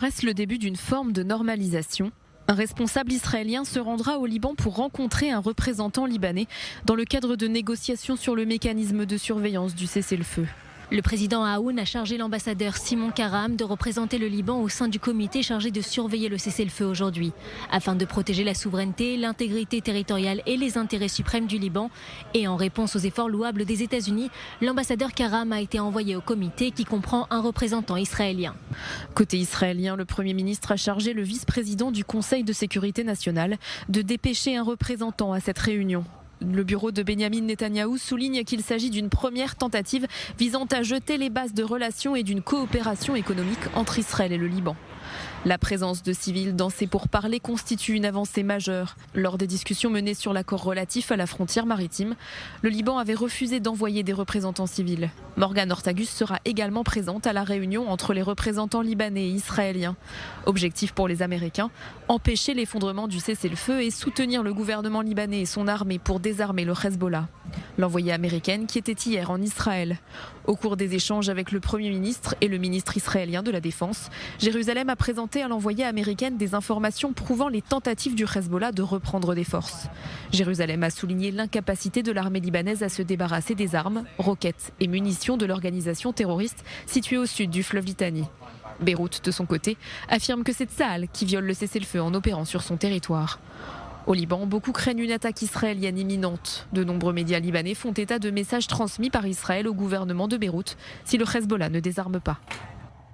Reste le début d'une forme de normalisation. Un responsable israélien se rendra au Liban pour rencontrer un représentant libanais dans le cadre de négociations sur le mécanisme de surveillance du cessez-le-feu. Le président Aoun a chargé l'ambassadeur Simon Karam de représenter le Liban au sein du comité chargé de surveiller le cessez-le-feu aujourd'hui, afin de protéger la souveraineté, l'intégrité territoriale et les intérêts suprêmes du Liban. Et en réponse aux efforts louables des États-Unis, l'ambassadeur Karam a été envoyé au comité qui comprend un représentant israélien. Côté israélien, le Premier ministre a chargé le vice-président du Conseil de sécurité nationale de dépêcher un représentant à cette réunion. Le bureau de Benyamin Netanyahou souligne qu'il s'agit d'une première tentative visant à jeter les bases de relations et d'une coopération économique entre Israël et le Liban. La présence de civils dans ces pourparlers constitue une avancée majeure. Lors des discussions menées sur l'accord relatif à la frontière maritime, le Liban avait refusé d'envoyer des représentants civils. Morgan Ortagus sera également présente à la réunion entre les représentants libanais et israéliens. Objectif pour les Américains, empêcher l'effondrement du cessez-le-feu et soutenir le gouvernement libanais et son armée pour désarmer le Hezbollah. L'envoyée américaine qui était hier en Israël. Au cours des échanges avec le Premier ministre et le ministre israélien de la Défense, Jérusalem a présenté à l'envoyée américaine des informations prouvant les tentatives du Hezbollah de reprendre des forces. Jérusalem a souligné l'incapacité de l'armée libanaise à se débarrasser des armes, roquettes et munitions de l'organisation terroriste située au sud du fleuve Litani. Beyrouth, de son côté, affirme que c'est Tsahal qui viole le cessez-le-feu en opérant sur son territoire. Au Liban, beaucoup craignent une attaque israélienne imminente. De nombreux médias libanais font état de messages transmis par Israël au gouvernement de Beyrouth si le Hezbollah ne désarme pas.